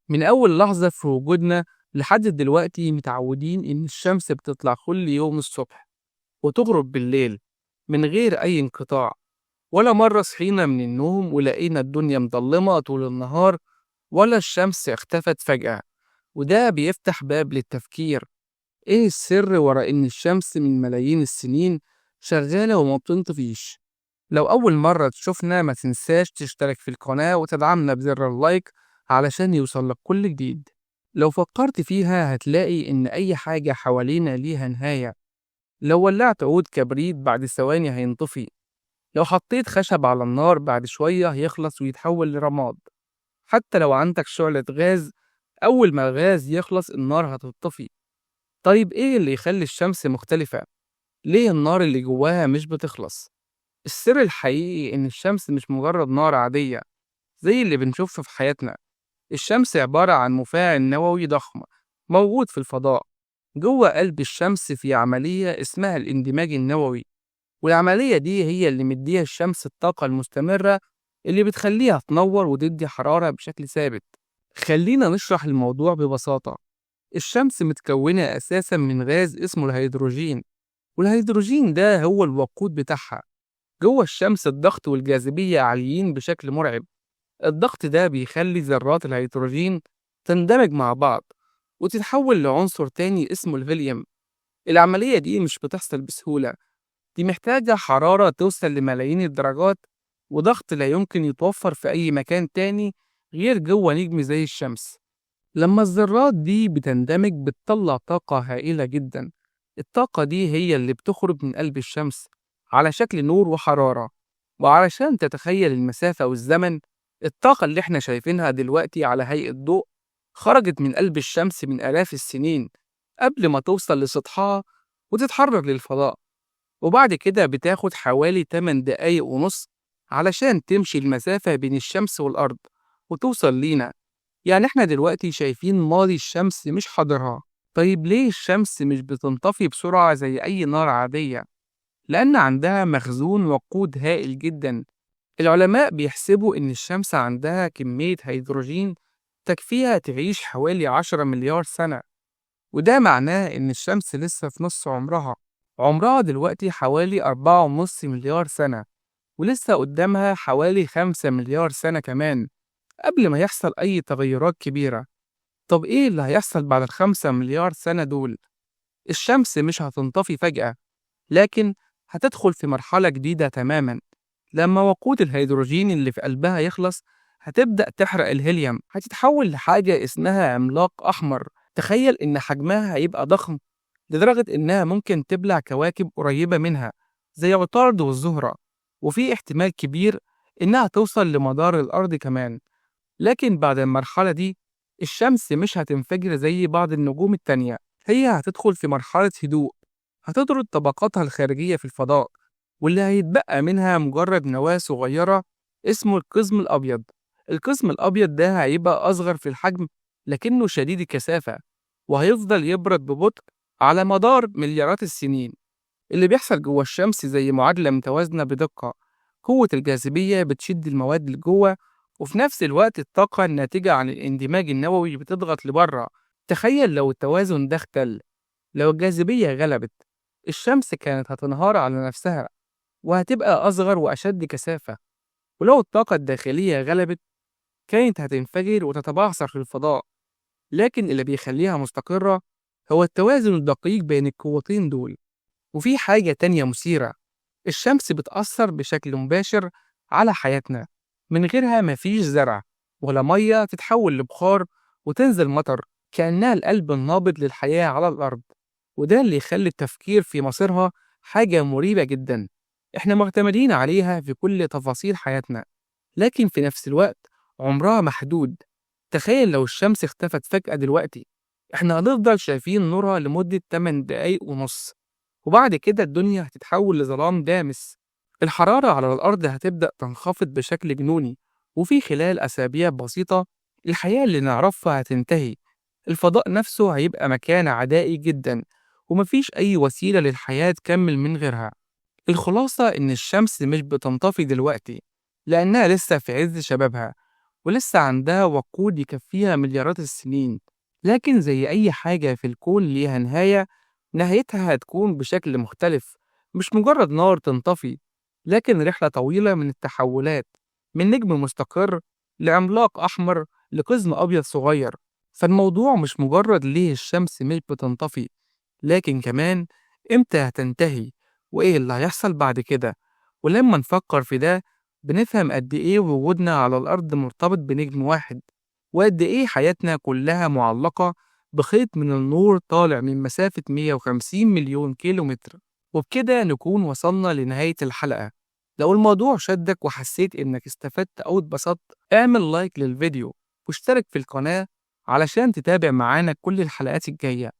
من أول لحظة في وجودنا لحد دلوقتي متعودين إن الشمس بتطلع كل يوم الصبح وتغرب بالليل من غير أي انقطاع. ولا مرة صحينا من النوم ولقينا الدنيا مظلمة طول النهار، ولا الشمس اختفت فجأة. وده بيفتح باب للتفكير، إيه السر ورا إن الشمس من ملايين السنين شغالة وما بتنطفيش؟ لو أول مرة تشوفنا ما تنساش تشترك في القناة وتدعمنا بزر اللايك علشان يوصلك كل جديد. لو فكرت فيها هتلاقي إن أي حاجة حوالينا ليها نهاية. لو ولعت عود كبريت بعد ثواني هينطفي، لو حطيت خشب على النار بعد شوية هيخلص ويتحول لرماد. حتى لو عندك شعلة غاز، أول ما الغاز يخلص النار هتطفي. طيب إيه اللي يخلي الشمس مختلفة؟ ليه النار اللي جواها مش بتخلص؟ السر الحقيقي إن الشمس مش مجرد نار عادية زي اللي بنشوفه في حياتنا. الشمس عبارة عن مفاعل نووي ضخم موجود في الفضاء. جوه قلب الشمس في عملية اسمها الاندماج النووي، والعملية دي هي اللي مديها الشمس الطاقة المستمرة اللي بتخليها تنور وتدي حرارة بشكل ثابت. خلينا نشرح الموضوع ببساطة. الشمس متكونة أساسا من غاز اسمه الهيدروجين، والهيدروجين ده هو الوقود بتاعها. جوه الشمس الضغط والجاذبية عاليين بشكل مرعب. الضغط ده بيخلي ذرات الهيدروجين تندمج مع بعض وتتحول لعنصر تاني اسمه الهيليوم. العملية دي مش بتحصل بسهولة، دي محتاجة حرارة توصل لملايين الدرجات وضغط لا يمكن يتوفر في أي مكان تاني غير جوه نجم زي الشمس. لما الذرات دي بتندمج بتطلع طاقة هائلة جدا. الطاقة دي هي اللي بتخرج من قلب الشمس على شكل نور وحرارة. وعلشان تتخيل المسافة والزمن، الطاقة اللي احنا شايفينها دلوقتي على هيئة ضوء خرجت من قلب الشمس من آلاف السنين قبل ما توصل لسطحها وتتحرك للفضاء. وبعد كده بتاخد حوالي 8 دقايق ونص علشان تمشي المسافة بين الشمس والأرض وتوصل لينا. يعني احنا دلوقتي شايفين ماضي الشمس مش حاضرها. طيب ليه الشمس مش بتنطفي بسرعة زي أي نار عادية؟ لأن عندها مخزون وقود هائل جدا. العلماء بيحسبوا إن الشمس عندها كمية هيدروجين تكفيها تعيش حوالي 10 مليار سنة. وده معناه إن الشمس لسه في نص عمرها. عمرها دلوقتي حوالي 4.5 مليار سنة، ولسه قدامها حوالي 5 مليار سنة كمان قبل ما يحصل أي تغيرات كبيرة. طب إيه اللي هيحصل بعد ال5 مليار سنة دول؟ الشمس مش هتنطفي فجأة، لكن هتدخل في مرحلة جديدة تماماً. لما وقود الهيدروجين اللي في قلبها يخلص هتبدأ تحرق الهيليوم، هتتحول لحاجة اسمها عملاق أحمر. تخيل إن حجمها هيبقى ضخم لدرجة إنها ممكن تبلع كواكب قريبة منها زي عطارد والزهرة، وفي احتمال كبير إنها توصل لمدار الأرض كمان. لكن بعد المرحلة دي الشمس مش هتنفجر زي بعض النجوم التانية، هي هتدخل في مرحلة هدوء. هتطرد طبقاتها الخارجية في الفضاء، واللي هيتبقى منها مجرد نواة صغيرة اسمه القزم الأبيض. القزم الأبيض ده هيبقى أصغر في الحجم لكنه شديد الكثافة، وهيفضل يبرد ببطء على مدار مليارات السنين. اللي بيحصل جوه الشمس زي معادلة متوازنة بدقة. قوة الجاذبية بتشد المواد لجوه، وفي نفس الوقت الطاقة الناتجة عن الاندماج النووي بتضغط لبره. تخيل لو التوازن ده اختل، لو الجاذبية غلبت، الشمس كانت هتنهار على نفسها وهتبقى أصغر وأشد كثافة. ولو الطاقة الداخلية غلبت كانت هتنفجر وتتبعثر في الفضاء. لكن اللي بيخليها مستقرة هو التوازن الدقيق بين القوتين دول. وفي حاجة تانية مثيرة، الشمس بتأثر بشكل مباشر على حياتنا. من غيرها مفيش زرع ولا مية تتحول لبخار وتنزل مطر، كأنها القلب النابض للحياة على الأرض. وده اللي يخلي التفكير في مصيرها حاجة مريبة جدا. إحنا معتمدين عليها في كل تفاصيل حياتنا، لكن في نفس الوقت عمرها محدود. تخيل لو الشمس اختفت فجأة دلوقتي، إحنا هنفضل شايفين نورها لمدة 8 دقايق ونص، وبعد كده الدنيا هتتحول لظلام دامس. الحرارة على الأرض هتبدأ تنخفض بشكل جنوني، وفي خلال أسابيع بسيطة الحياة اللي نعرفها هتنتهي. الفضاء نفسه هيبقى مكان عدائي جدا، ومفيش أي وسيلة للحياة تكمل من غيرها. الخلاصة إن الشمس مش بتنطفي دلوقتي لأنها لسه في عز شبابها، ولسه عندها وقود يكفيها مليارات السنين. لكن زي أي حاجة في الكون ليها نهاية، نهايتها هتكون بشكل مختلف، مش مجرد نار تنطفي، لكن رحلة طويلة من التحولات، من نجم مستقر لعملاق أحمر لقزم أبيض صغير. فالموضوع مش مجرد ليه الشمس مش بتنطفي، لكن كمان إمتى هتنتهي وإيه اللي هيحصل بعد كده. ولما نفكر في ده بنفهم قد إيه وجودنا على الأرض مرتبط بنجم واحد، وقد إيه حياتنا كلها معلقة بخيط من النور طالع من مسافة 150 مليون كيلو متر. وبكده نكون وصلنا لنهاية الحلقة. لو الموضوع شدك وحسيت إنك استفدت أو اتبسطت، اعمل لايك للفيديو واشترك في القناة علشان تتابع معانا كل الحلقات الجاية.